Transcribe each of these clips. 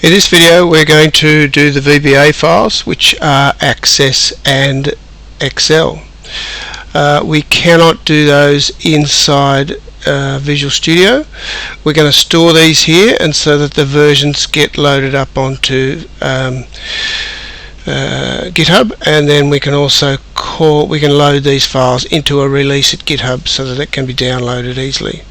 In this video we're going to do the VBA files, which are Access and Excel. We cannot do those inside Visual Studio. We're going to store these here, and so that the versions get loaded up onto GitHub, and then we can also load these files into a release at GitHub so that it can be downloaded easily.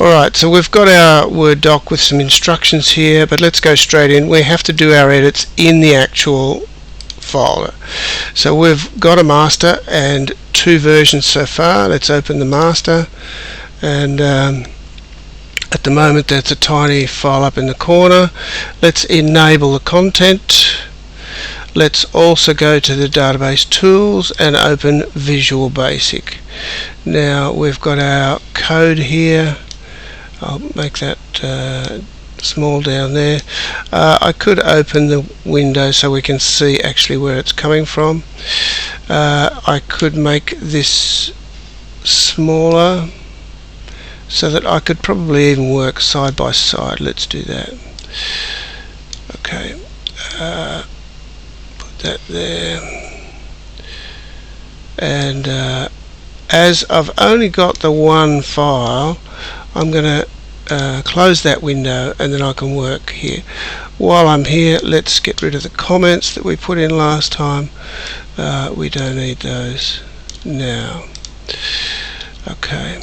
Alright, so we've got our Word doc with some instructions here, but let's go straight in. We have to do our edits in the actual folder. So we've got a master and two versions so far. Let's open the master, and at the moment that's a tiny file up in the corner. Let's enable the content. Let's also go to the database tools and open Visual Basic. Now we've got our code here. I'll make that small down there. I could open the window so we can see actually where it's coming from. I could make this smaller so that I could probably even work side by side. Let's do that. Okay, put that there. And as I've only got the one file, I'm going to close that window, and then I can work here. While I'm here, let's get rid of the comments that we put in last time. We don't need those now. Okay,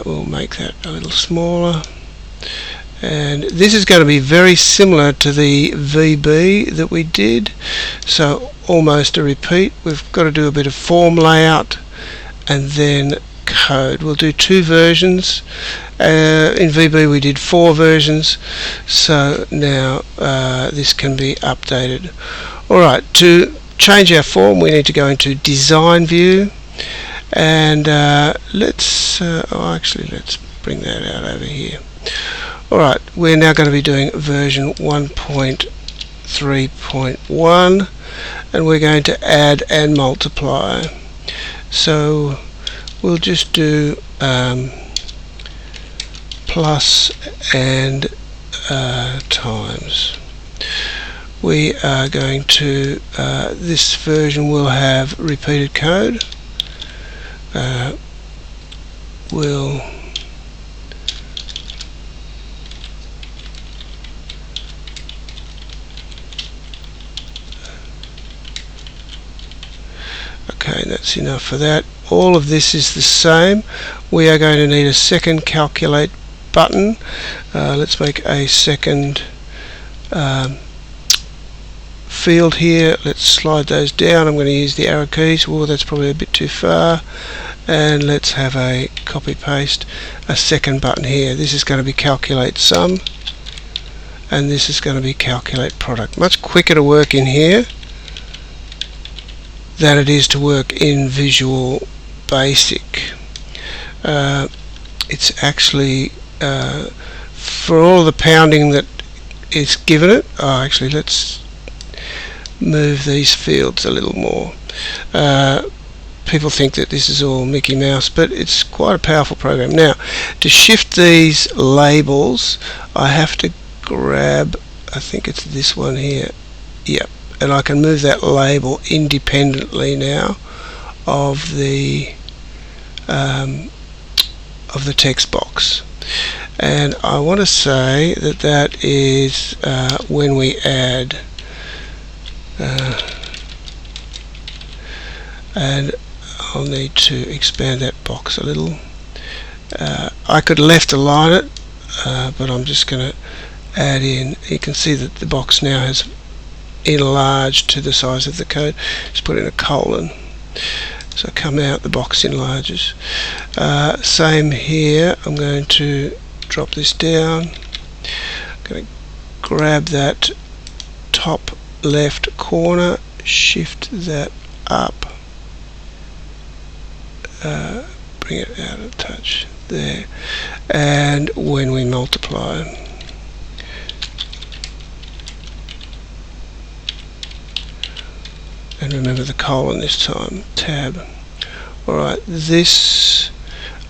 we'll make that a little smaller, and this is going to be very similar to the VB that we did, so almost a repeat. We've got to do a bit of form layout and then code. We'll do two versions. In VB we did 4 versions, so now this can be updated. Alright, to change our form we need to go into Design View, and let's bring that out over here. Alright, we're now going to be doing version 1.3.1, and we're going to add and multiply. So we'll just do plus and times. We are going to, this version will have repeated code. Okay, that's enough for that. All of this is the same. We are going to need a second calculate button. Let's make a second field here. Let's slide those down. I'm going to use the arrow keys. Well, that's probably a bit too far. And let's have a copy paste a second button here. This is going to be calculate sum, and this is going to be calculate product. Much quicker to work in here than it is to work in Visual Basic. It's actually for all the pounding that is given it. Actually, let's move these fields a little more. People think that this is all Mickey Mouse, but it's quite a powerful program. Now, to shift these labels, I have to grab, I think it's this one here. Yep. And I can move that label independently now of the text box. And I want to say that that is when we add, and I'll need to expand that box a little. I could left align it, but I'm just going to add in. You can see that the box now has enlarged to the size of the code. Just put in a colon. So come out, the box enlarges. Same here. I'm going to drop this down. I'm going to grab that top left corner, shift that up, bring it out a touch there, and when we multiply, and remember the colon this time, tab. Alright, this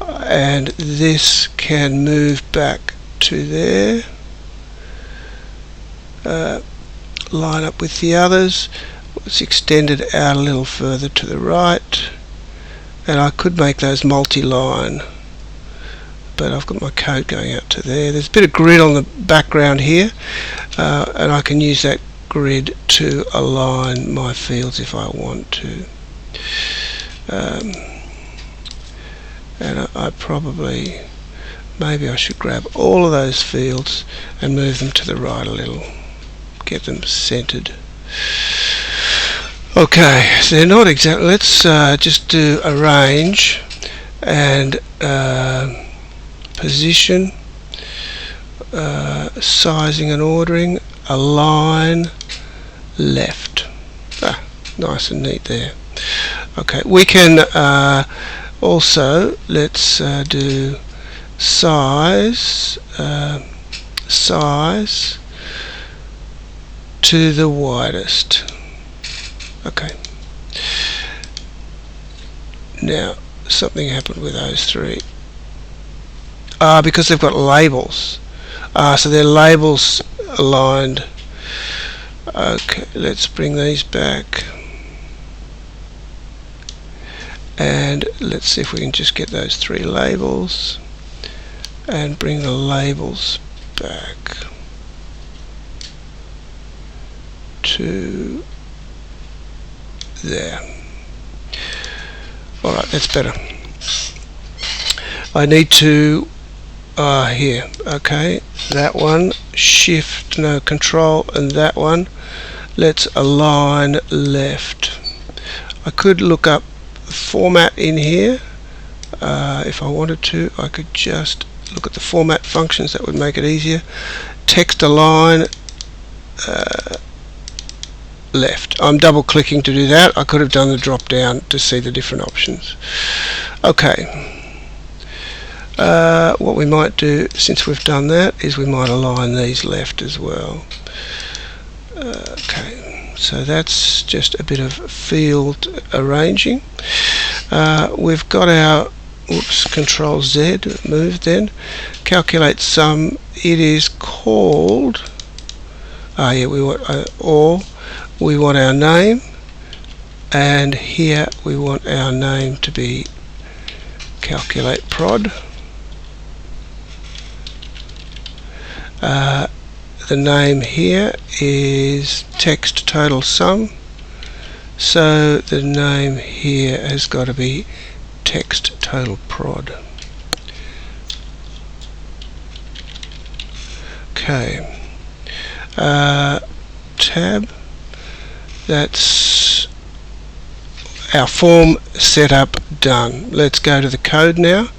and this can move back to there, line up with the others. Let's extend it out a little further to the right, and I could make those multi-line, but I've got my code going out to there. There's a bit of grid on the background here, and I can use that grid to align my fields if I want to. And I probably, maybe I should grab all of those fields and move them to the right a little, get them centered. Okay, so they're not exactly, let's just do arrange and position, sizing and ordering, align, left. Nice and neat there. Okay, we can also, let's do size, size to the widest. Okay. Now something happened with those three. Because they've got labels. So their labels aligned. Okay, let's bring these back. And let's see if we can just get those three labels and bring the labels back to there. Alright, that's better. I need to here, okay, that one, shift, no, control, and that one, let's align left. I could look up format in here. If I wanted to, I could just look at the format functions. That would make it easier. Text align left. I'm double clicking to do that. I could have done the drop down to see the different options. Okay, what we might do, since we've done that, is we might align these left as well. Okay, so that's just a bit of field arranging. We've got our Control Z, move then, calculate sum. It is called, yeah, we want all. We want our name, and here we want our name to be calculate prod. The name here is text total sum, so the name here has got to be text total prod. Okay, tab, that's our form setup done. Let's go to the code now.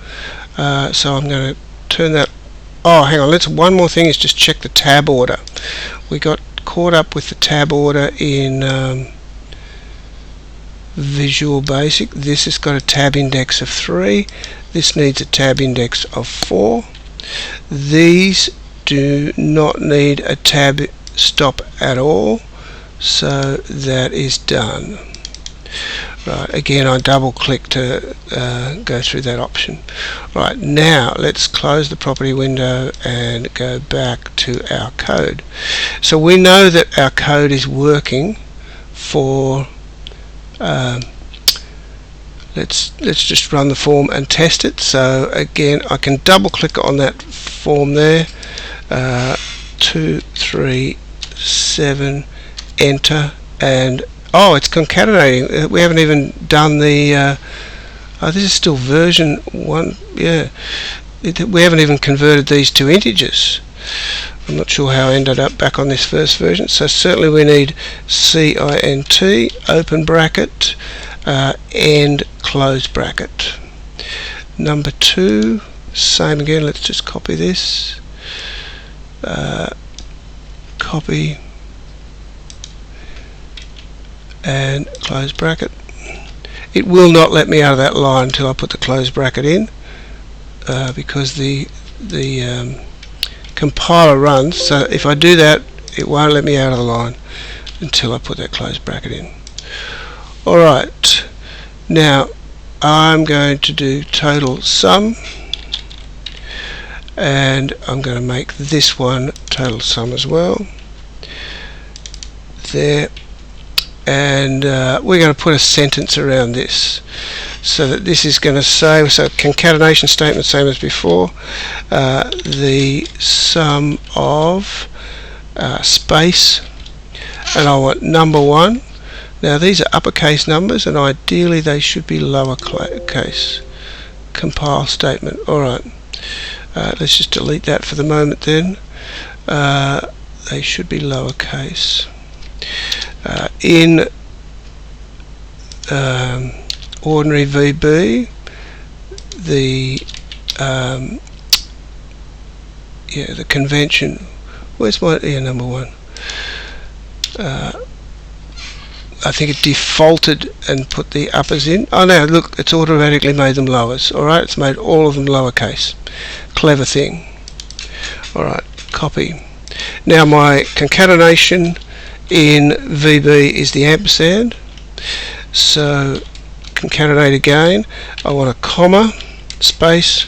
So I'm going to turn that. Oh, hang on, one more thing is just check the tab order. We got caught up with the tab order in Visual Basic. This has got a tab index of 3. This needs a tab index of 4. These do not need a tab stop at all, so that is done. Right, again I double click to go through that option. Right, now let's close the property window and go back to our code. So we know that our code is working for let's just run the form and test it. So again I can double click on that form there, 2, 3, 7, enter, and oh, it's concatenating. We haven't even done the oh, this is still version 1. Yeah, we haven't even converted these to integers. I'm not sure how I ended up back on this first version. So certainly we need CINT, open bracket, end, close bracket. Number 2, same again. Let's just copy this, copy, and close bracket. It will not let me out of that line until I put the close bracket in, because the compiler runs. So if I do that, it won't let me out of the line until I put that close bracket in. Alright, now I'm going to do total sum, and I'm going to make this one total sum as well. there, and we're going to put a sentence around this, so that this is going to say, so concatenation statement same as before, the sum of space, and I want number 1. Now these are uppercase numbers, and ideally they should be lowercase. Compile statement. Alright, let's just delete that for the moment then. They should be lowercase. In ordinary VB, the the convention, where's my number 1? I think it defaulted and put the uppers in. Oh no, look, it's automatically made them lowers. Alright, it's made all of them lowercase. Clever thing. Alright, copy. Now my concatenation in VB is the ampersand. So concatenate again. I want a comma, space.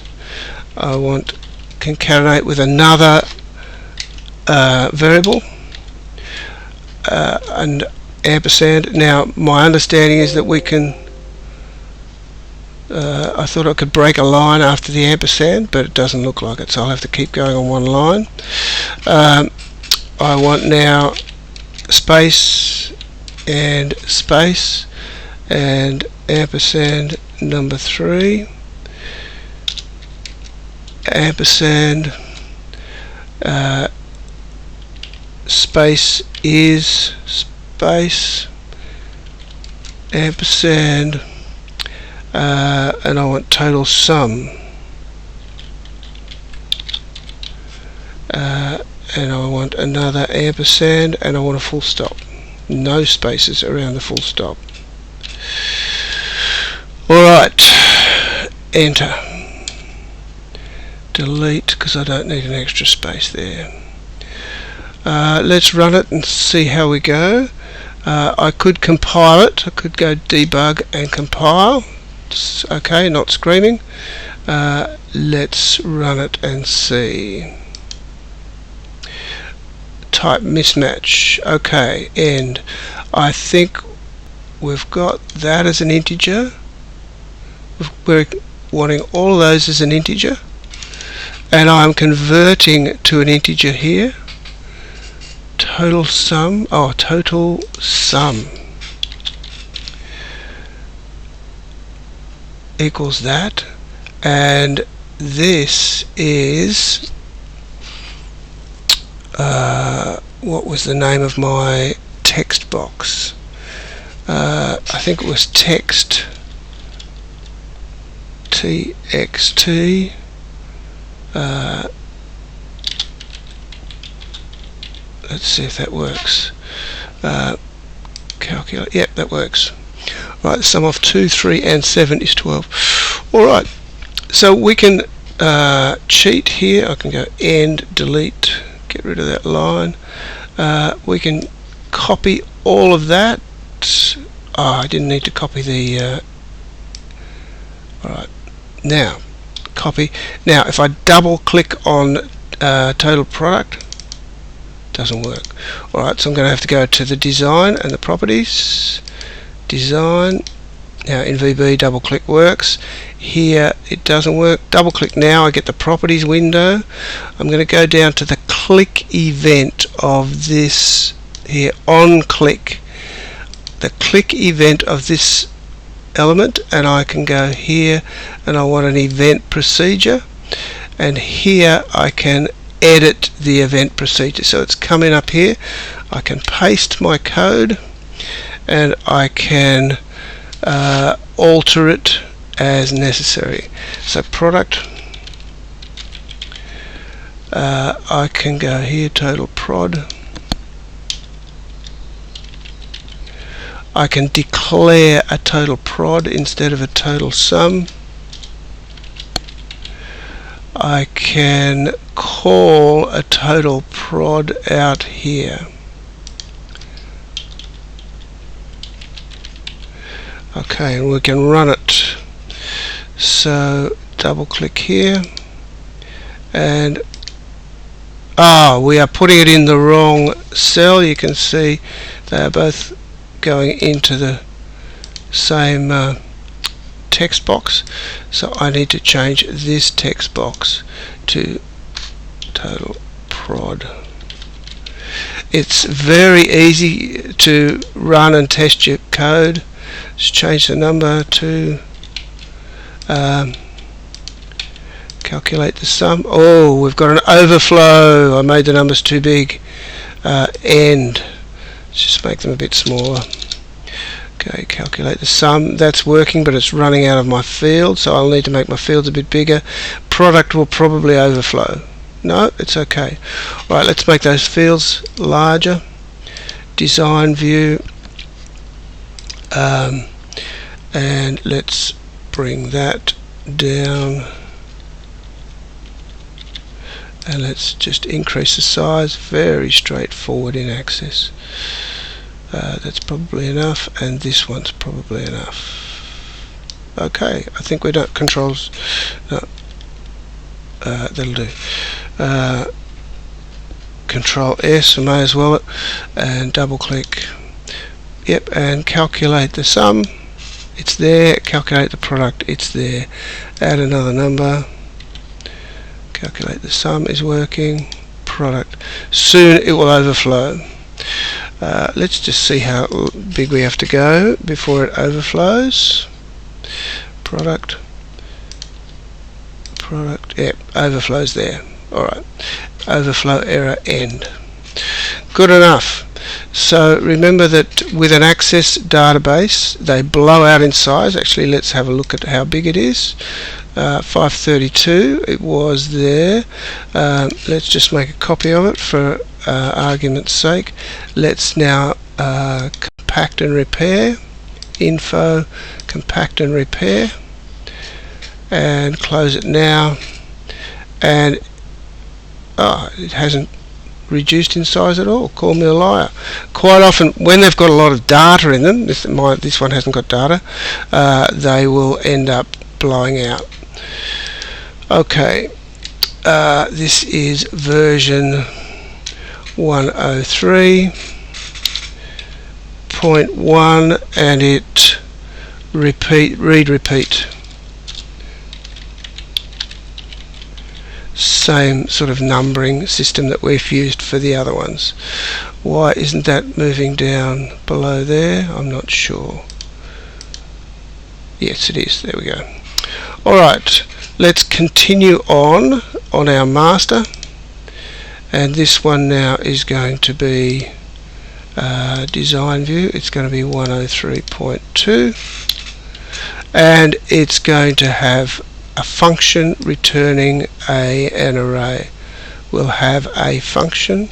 I want concatenate with another variable, and ampersand. Now my understanding is that we can I thought I could break a line after the ampersand, but it doesn't look like it, so I'll have to keep going on one line. I want now space and ampersand number 3, ampersand space is space, ampersand, and I want total sum, and I want another ampersand, and I want a full stop. No spaces around the full stop. Alright, enter. Delete, because I don't need an extra space there. Let's run it and see how we go. I could compile it. I could go debug and compile. It's okay, not screaming. Let's run it and see. Type mismatch. Okay, and I think we've got that as an integer. We're wanting all of those as an integer, and I'm converting to an integer here. Total sum, total sum equals that, and this is what was the name of my text box? I think it was text txt. Let's see if that works. Calculate. Yep, that works. Right, the sum of 2, 3, and 7 is 12. Alright, so we can cheat here. I can go end, delete, get rid of that line. We can copy all of that. I didn't need to copy the... Alright, now, copy. Now, if I double click on total product, doesn't work. Alright, so I'm going to have to go to the design and the properties. Design. Now in VB double click works. Here it doesn't work. Double click now, I get the properties window. I'm going to go down to the click event of this here, on click. The click event of this element, and I can go here and I want an event procedure, and here I can edit the event procedure. So it's coming up here. I can paste my code and I can alter it as necessary. So product, I can go here, totalProd. I can declare a totalProd instead of a total sum. I can call a totalProd out here. Okay, and we can run it. So double click here, and we are putting it in the wrong cell. You can see they are both going into the same text box, so I need to change this text box to totalProd. It's very easy to run and test your code. Just change the number to calculate the sum. Oh, we've got an overflow. I made the numbers too big. End. Let's just make them a bit smaller. Okay, calculate the sum. That's working, but it's running out of my field, so I'll need to make my fields a bit bigger. Product will probably overflow. No, it's okay. Right, let's make those fields larger. Design view, and let's bring that down, and let's just increase the size. Very straightforward in Access. That's probably enough, and this one's probably enough. Okay, I think we're done. Controls. No, that'll do. Control S, I may as well, and double click. Yep, and calculate the sum. It's there. Calculate the product. It's there. Add another number. Calculate the sum is working. Product. Soon it will overflow. Let's just see how big we have to go before it overflows. Product. Yep, overflows there. Alright, overflow error end. Good enough. So remember that with an Access database, they blow out in size. Actually, let's have a look at how big it is. 532, it was there. Let's just make a copy of it for argument's sake. Let's now compact and repair. Info, compact and repair, and close it now. And it hasn't reduced in size at all. Call me a liar. Quite often when they've got a lot of data in them, this one hasn't got data, they will end up blowing out. Okay, this is version 103.1, and it read repeat. Same sort of numbering system that we've used for the other ones. Why isn't that moving down below there? I'm not sure. Yes, it is. There we go. Alright, let's continue on our master, and this one now is going to be design view. It's going to be 103.2, and it's going to have a function returning an array. We'll have a function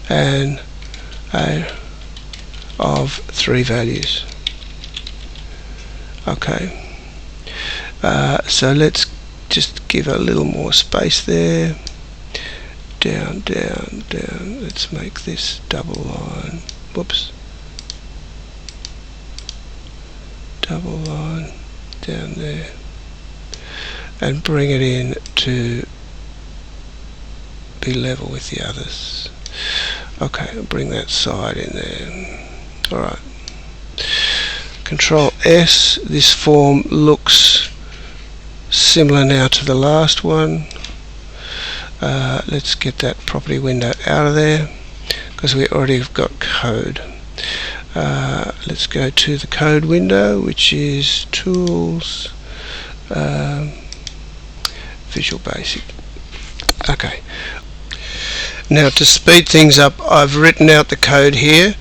and of 3 values. Okay, so let's just give a little more space there. Down, down, down. Let's make this double line. Whoops. Double line down there, and bring it in to be level with the others. Okay, I'll bring that side in there. Alright, Control S. This form looks similar now to the last one. Let's get that property window out of there because we already have got code. Let's go to the code window, which is Tools, Visual Basic. Okay. Now to speed things up, I've written out the code here.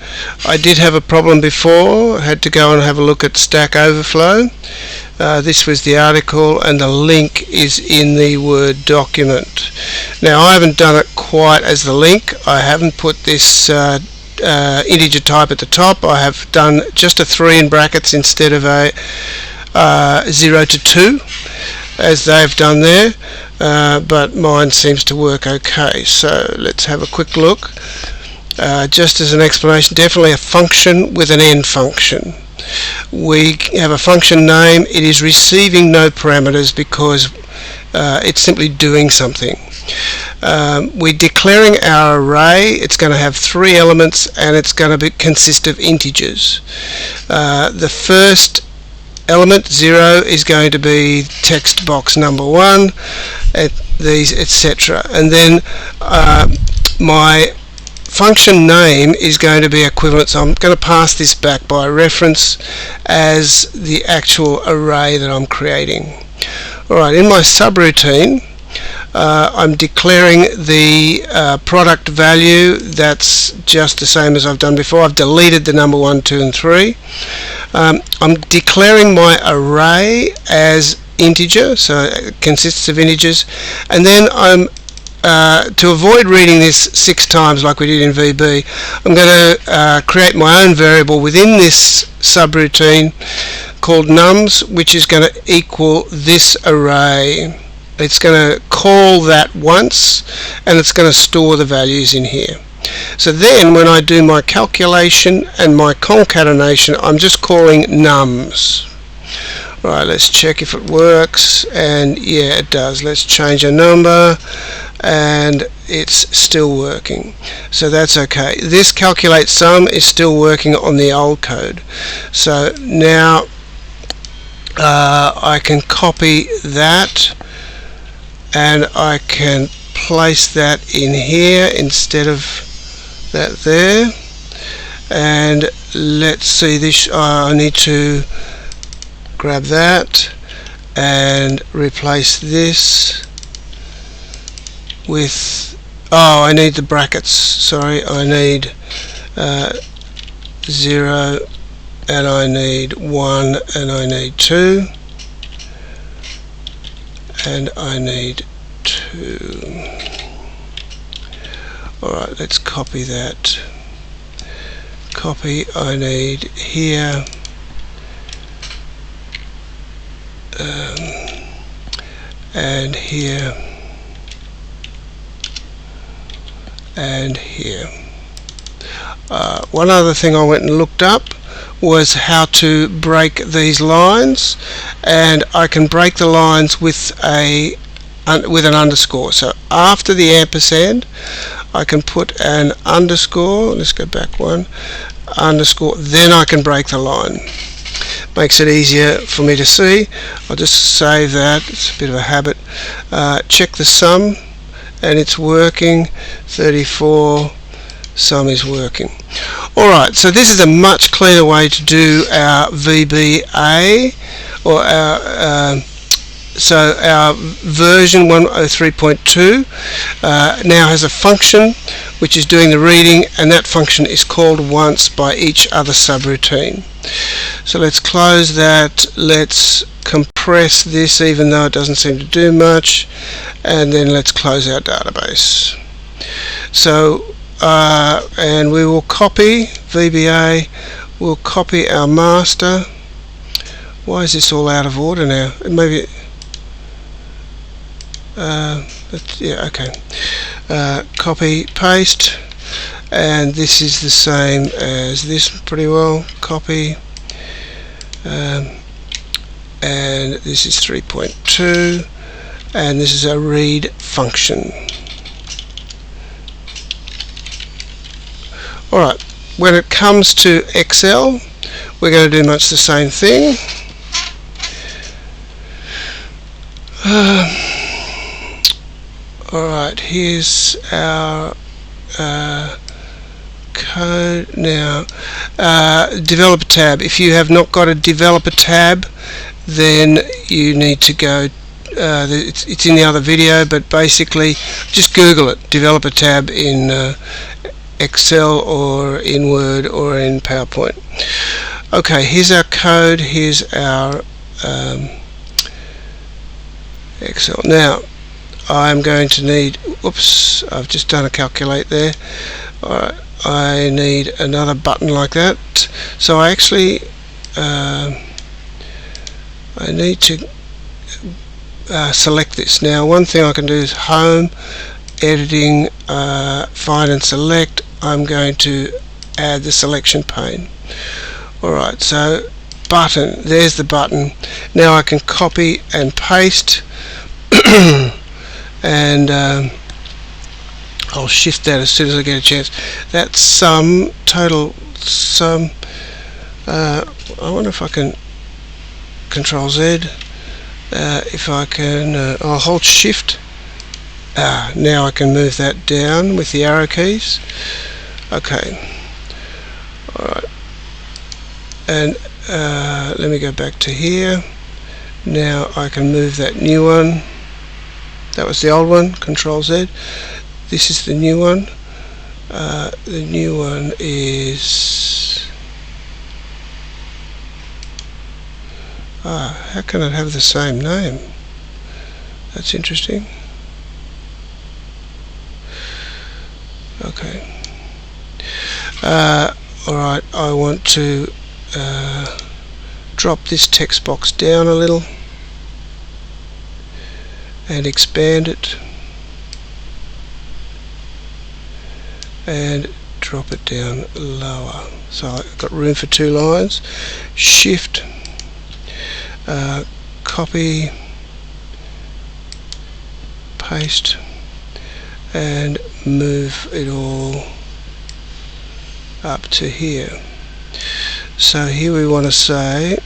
I did have a problem before. I had to go and have a look at Stack Overflow. This was the article, and the link is in the Word document. Now I haven't done it quite as the link. I haven't put this integer type at the top. I have done just a 3 in brackets instead of a 0 to 2 as they've done there, but mine seems to work okay. So let's have a quick look. Just as an explanation, definitely a function with an end function. We have a function name. It is receiving no parameters because it's simply doing something. We're declaring our array. It's going to have 3 elements and it's going to consist of integers. The first element 0 is going to be text box number 1, etc. And then my function name is going to be equivalent, so I'm going to pass this back by reference as the actual array that I'm creating. Alright, in my subroutine I'm declaring the product value. That's just the same as I've done before. I've deleted the number 1, 2 and 3. I'm declaring my array as integer, so it consists of integers, and then I'm to avoid reading this 6 times like we did in VB, I'm going to create my own variable within this subroutine called nums, which is going to equal this array. It's going to call that once and it's going to store the values in here. So then when I do my calculation and my concatenation, I'm just calling nums. Right, let's check if it works, and yeah, it does. Let's change a number and it's still working, so that's okay. This calculate sum is still working on the old code. So now I can copy that and I can place that in here instead of that there, and let's see this. I need to grab that and replace this with, I need the brackets, sorry, I need 0 and I need 1 and I need 2 and I need 2. Alright, let's copy that. Copy, I need here and here and here. One other thing I went and looked up was how to break these lines, and I can break the lines with an underscore. So after the ampersand I can put an underscore, let's go back one, underscore, then I can break the line. Makes it easier for me to see. I'll just save that, it's a bit of a habit. Check the sum and it's working. 34, sum is working. Alright, so this is a much cleaner way to do our VBA, or our so our version 1.03.2 now has a function which is doing the reading, and that function is called once by each other subroutine. So let's close that, let's compress this even though it doesn't seem to do much, and then let's close our database. So and we will copy VBA, we'll copy our master. Why is this all out of order now? Maybe yeah, okay. Copy, paste, and this is the same as this pretty well. Copy, and this is 3.2, and this is a read function. Alright, when it comes to Excel, we're going to do much the same thing. Alright, here's our code now. Developer tab. If you have not got a developer tab, then you need to go, it's in the other video, but basically just Google it, developer tab in Excel or in Word or in PowerPoint. Okay, here's our code, here's our Excel. Now I'm going to need, whoops, I've just done a calculate there. Alright, I need another button like that. So I actually I need to select this. Now one thing I can do is home, editing, find and select. I'm going to add the selection pane. Alright, so button, there's the button. Now I can copy and paste and I'll shift that as soon as I get a chance. That's sum, total sum. I wonder if I can Control Z. If I can, I'll hold Shift. Now I can move that down with the arrow keys. Okay. Alright. And let me go back to here. Now I can move that new one. That was the old one. Control Z. This is the new one. The new one is... how can it have the same name? That's interesting. Okay. Alright, I want to drop this text box down a little and expand it and drop it down lower. So I've got room for 2 lines. Shift, copy, paste, and move it all up to here. So here we want to say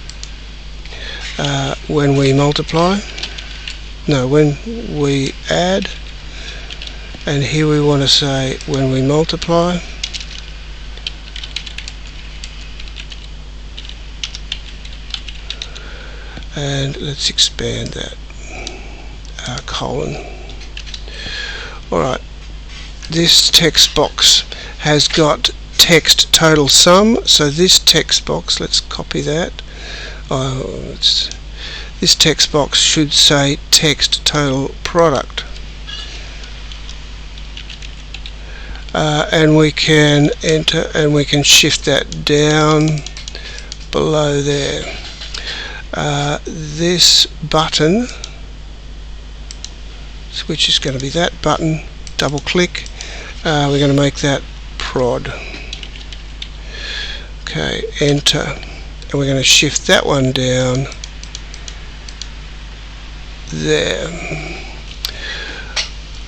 when we multiply, no, when we add, and here we want to say when we multiply, and let's expand that, colon. Alright, this text box has got text total sum, so this text box, let's copy that. This text box should say text total product. And we can enter and we can shift that down below there. This button, which is going to be that button, double click, we're going to make that prod. Okay, enter, and we're going to shift that one down there.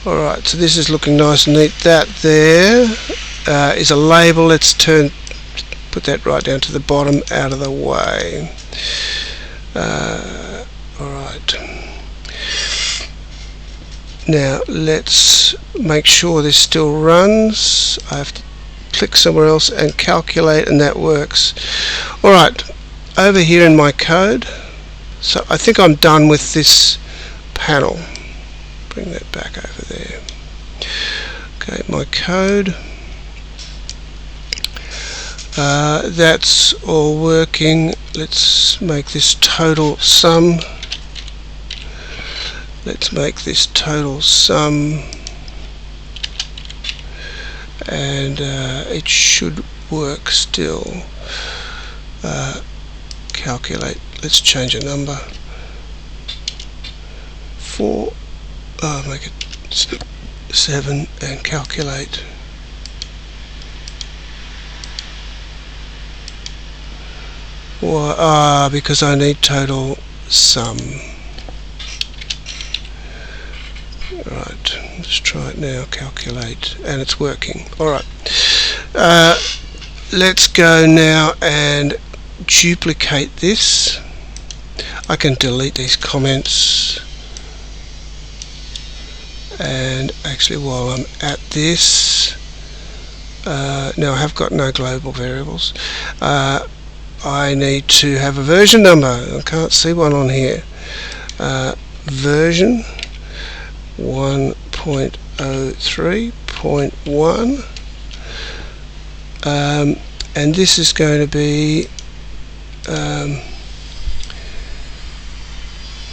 Alright, so this is looking nice and neat. That there is a label. Let's put that right down to the bottom, out of the way. Alright, now let's make sure this still runs. I have to click somewhere else and calculate, and that works. Alright, over here in my code, so I think I'm done with this panel. Bring that back over there. Okay, my code, that's all working. Let's make this total sum. Let's make this total sum, and it should work still. Calculate, let's change a number. 4, make it 7, and calculate. Well, because I need total sum. Right, let's try it now, calculate, and it's working. Alright, let's go now and duplicate this. I can delete these comments, and actually while I'm at this, now I have got no global variables. I need to have a version number. I can't see one on here. Version 1.03.1, and this is going to be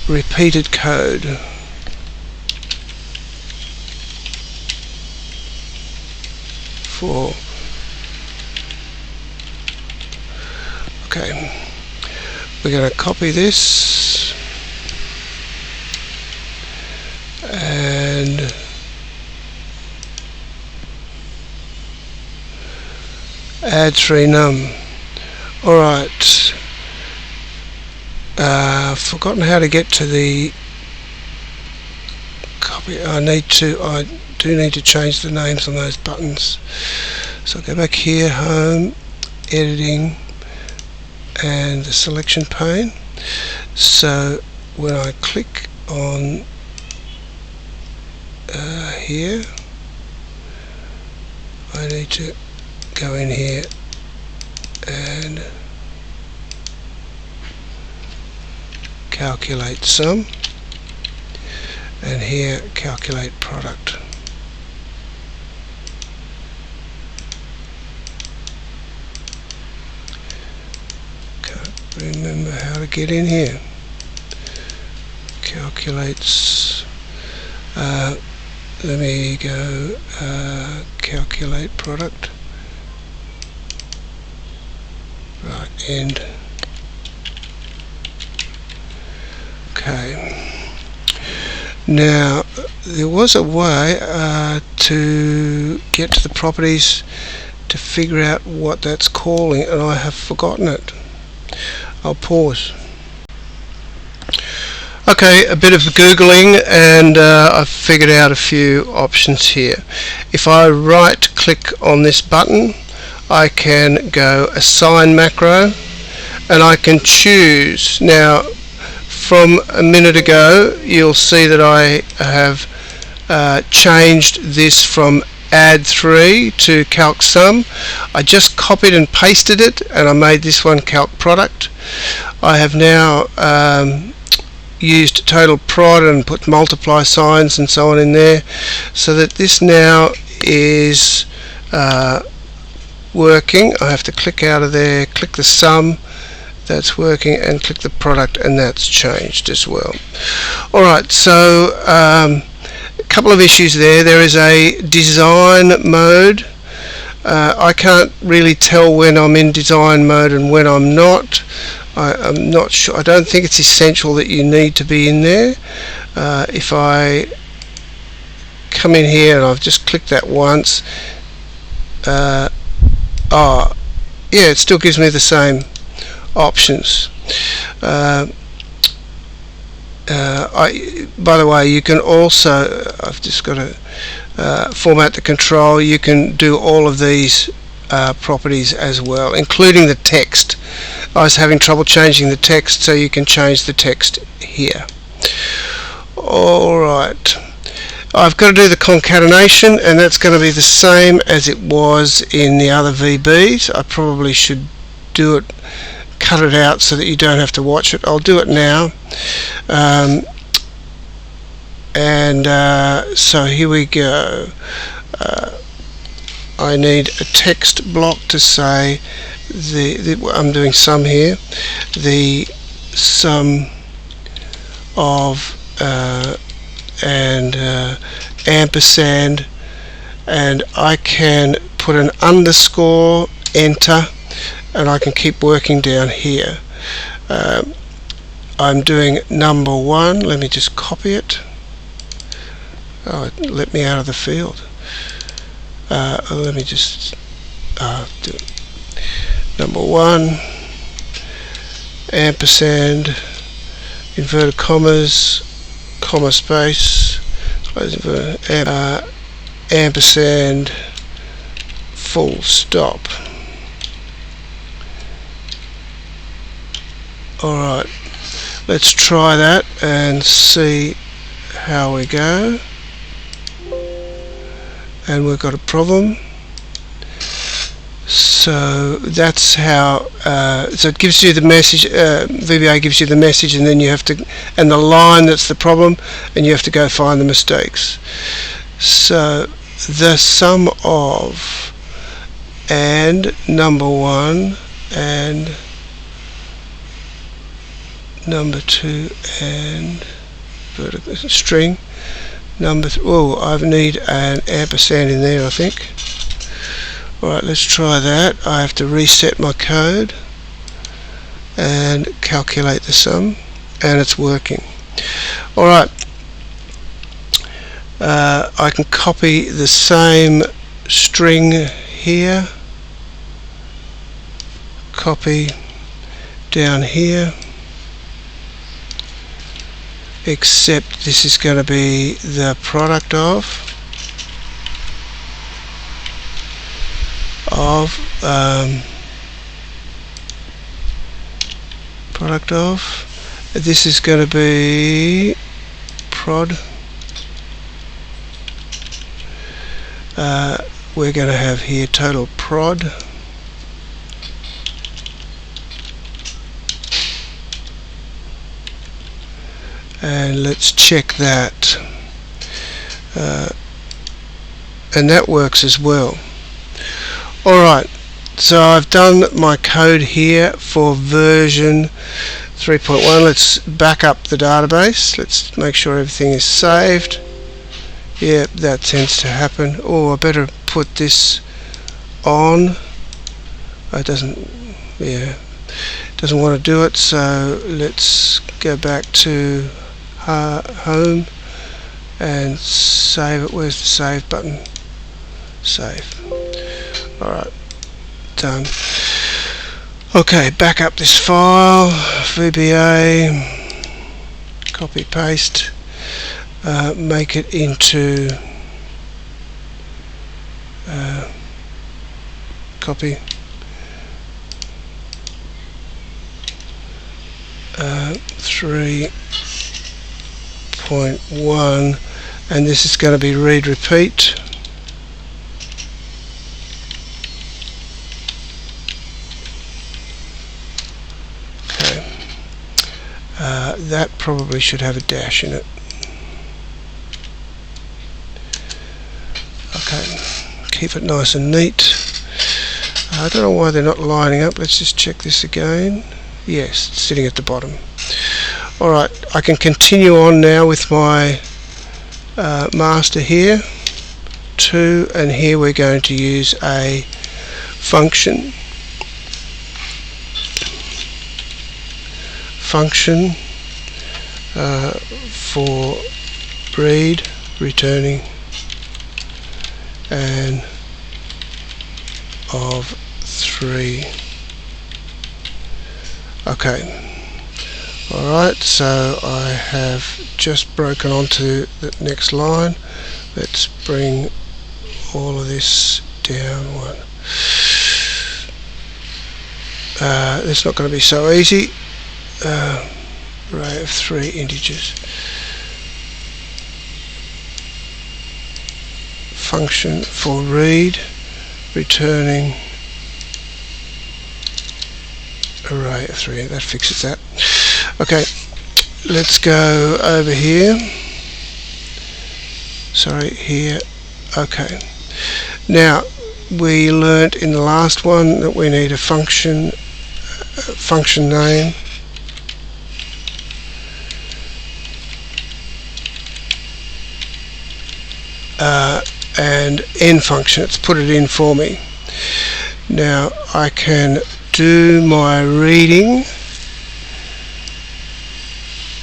repeated code. Okay, we're going to copy this and add 3 num. Alright, I've forgotten how to get to the copy. I do need to change the names on those buttons. So I'll go back here, home, editing, and the selection pane. So when I click on here, I need to go in here and calculate sum, and here calculate product. Can't remember how to get in here. Calculates, let me go calculate product, right, end. Okay, now there was a way to get to the properties to figure out what that's calling, and I have forgotten it. I'll pause. Okay, a bit of Googling, and I've figured out a few options here. If I right click on this button, I can go assign macro, and I can choose. Now from a minute ago you'll see that I have changed this from add 3 to calc sum. I just copied and pasted it, and I made this one calc product. I have now used totalProd and put multiply signs and so on in there, so that this now is working. I have to click out of there, click the sum, that's working, and click the product, and that's changed as well. Alright, so a couple of issues there. There is a design mode. I can't really tell when I'm in design mode and when I'm not. I'm not sure. I don't think it's essential that you need to be in there. If I come in here and I've just clicked that once, yeah, it still gives me the same options. By the way, you can also, I've just got to format the control. You can do all of these properties as well, including the text. I was having trouble changing the text, so you can change the text here. Alright, I've got to do the concatenation, and that's going to be the same as it was in the other VBs. I probably should do it, cut it out so that you don't have to watch it. I'll do it now. So here we go. I need a text block to say I'm doing sum here, the sum of ampersand, and I can put an underscore, enter, and I can keep working down here. I'm doing number 1. Let me just copy it. Oh, it let me out of the field. Let me just do it. Number 1, ampersand, inverted commas, comma space, ampersand, full stop. Alright, let's try that and see how we go. And we've got a problem. So that's how, so it gives you the message, VBA gives you the message, and then you have to, and the line that's the problem, and you have to go find the mistakes. So the sum of, and number 1, and number 2, and vertical string, number I need an ampersand in there, I think. Alright, let's try that. I have to reset my code and calculate the sum, and it's working. Alright, I can copy the same string here, copy down here, except this is going to be the product of this is going to be prod. We're going to have here totalProd, and let's check that, and that works as well. Alright, so I've done my code here for version 3.1. Let's back up the database. Let's make sure everything is saved. Yeah, that tends to happen. Oh, I better put this on. It doesn't want to do it, so let's go back to home and save it. Where's the save button? Save. Alright, done. Okay, back up this file, VBA, copy paste, make it into copy, 3.1, and this is going to be read repeat. That probably should have a dash in it. Okay, keep it nice and neat. I don't know why they're not lining up. Let's just check this again. Yes, it's sitting at the bottom. Alright, I can continue on now with my master here. And here we're going to use a function. For read, returning, and of 3. Okay. Alright, so I have just broken onto the next line. Let's bring all of this down one. It's not going to be so easy. Array of 3 integers. Function for read, returning array of 3. That fixes that. Okay, let's go over here. Sorry, here. Okay. Now we learnt in the last one that we need a function name. And end function. It's put it in for me. Now I can do my reading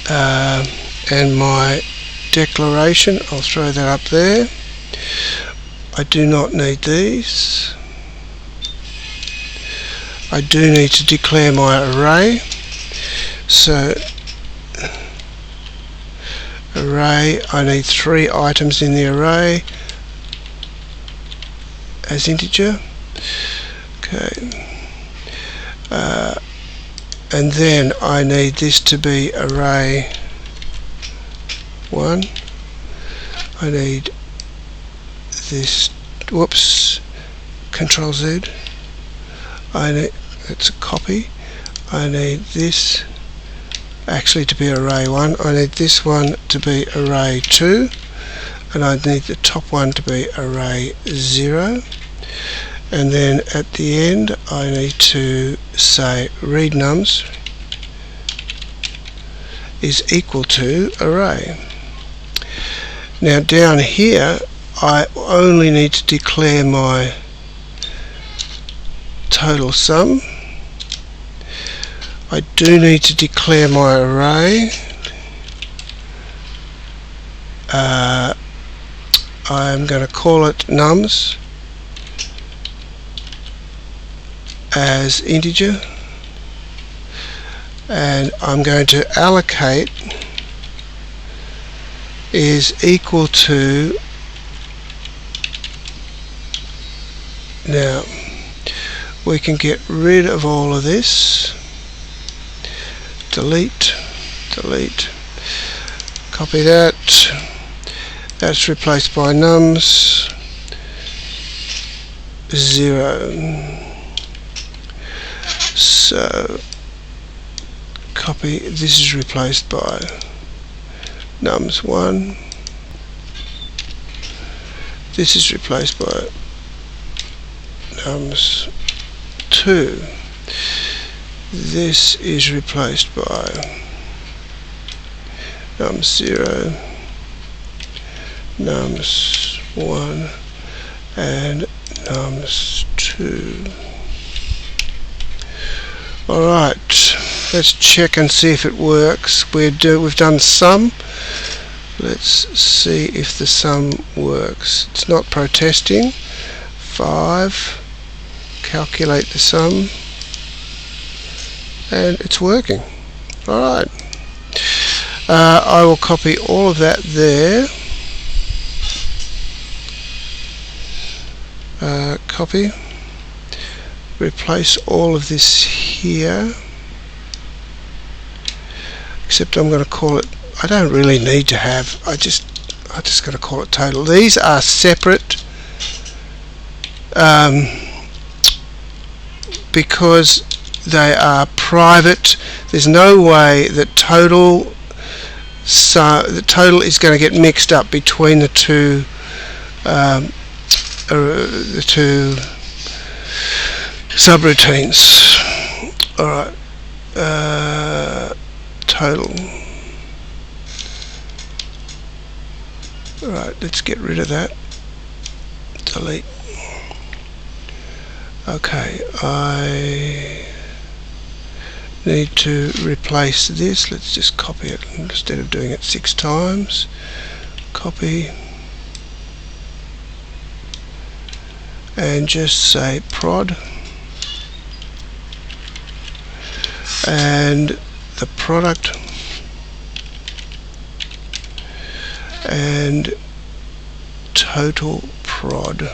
and my declaration. I'll throw that up there. I do not need these. I do need to declare my array. So array, I need 3 items in the array as integer. Okay, and then I need this to be array 1. I need this, whoops, Control Z. I need, that's a copy. I need this actually to be array 1. I need this one to be array 2, and I need the top one to be array 0, and then at the end I need to say read nums is equal to array. Now down here I only need to declare my total sum. I do need to declare my array. I'm going to call it nums, as integer, and I'm going to allocate is equal to, now we can get rid of all of this, delete, copy that, that's replaced by nums 0. So copy, this is replaced by nums 1, this is replaced by nums 2, this is replaced by nums 0, nums 1 and nums 2. Alright, let's check and see if it works. We've done sum. Let's see if the sum works. It's not protesting. 5, calculate the sum, and it's working. Alright, I will copy all of that there, copy, replace all of this here, except I'm going to call it, I don't really need to have, I'm just going to call it total. These are separate because they are private. There's no way that total is going to get mixed up between the two subroutines. Alright, total. Alright, let's get rid of that. Delete. Okay, I need to replace this. Let's just copy it instead of doing it 6 times. Copy. And just say prod. And the product. And totalProd.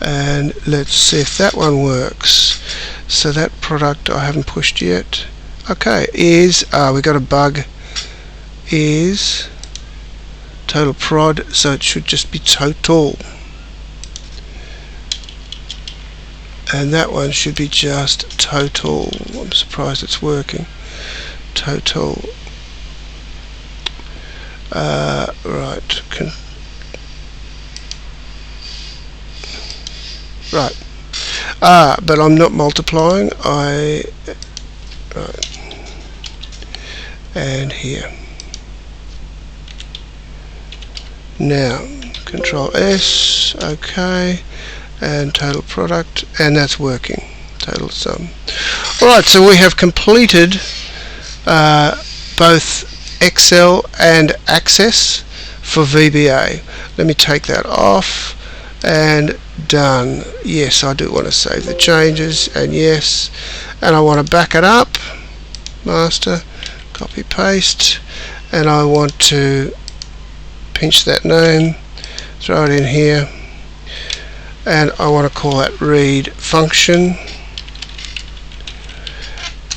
And let's see if that one works. So that product I haven't pushed yet. Okay, is we got a bug. Is totalProd, so it should just be total. And that one should be just total. I'm surprised it's working. Total. Right. Right. But I'm not multiplying. Right. And here. Now, Control S. Okay. And total product, and that's working. Total sum. Alright, so we have completed both Excel and Access for VBA. Let me take that off, and done. Yes, I do want to save the changes, and yes, and I want to back it up. Master, copy paste, and I want to pinch that name, throw it in here. And I want to call that read function.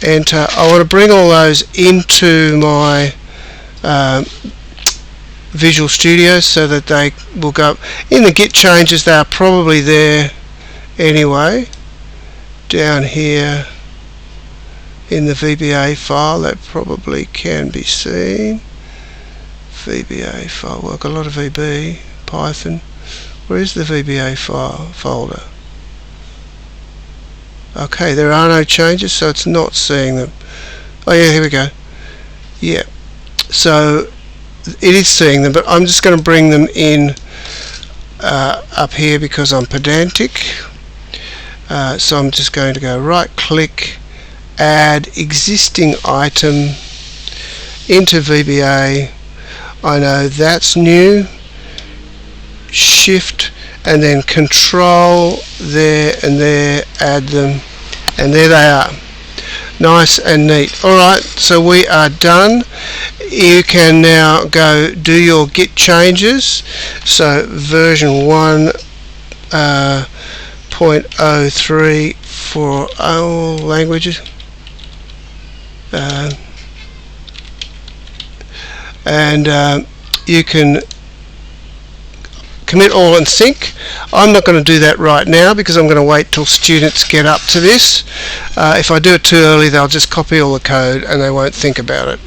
Enter. I want to bring all those into my Visual Studio so that they will go in the Git Changes. They are probably there anyway. Down here in the VBA file, that probably can be seen. VBA file. Well, I've got a lot of VB, Python. Where is the VBA file folder? Okay, there are no changes, so it's not seeing them. Oh yeah, here we go. Yeah, so it is seeing them, but I'm just going to bring them in up here because I'm pedantic. So I'm just going to go right click, add existing item into VBA. I know that's new. Shift and then Control there and there, add them, and there they are. Nice and neat. Alright, so we are done. You can now go do your Git changes. So version 1.03 for all languages. You can commit all and sync. I'm not going to do that right now because I'm going to wait till students get up to this. If I do it too early, they'll just copy all the code and they won't think about it.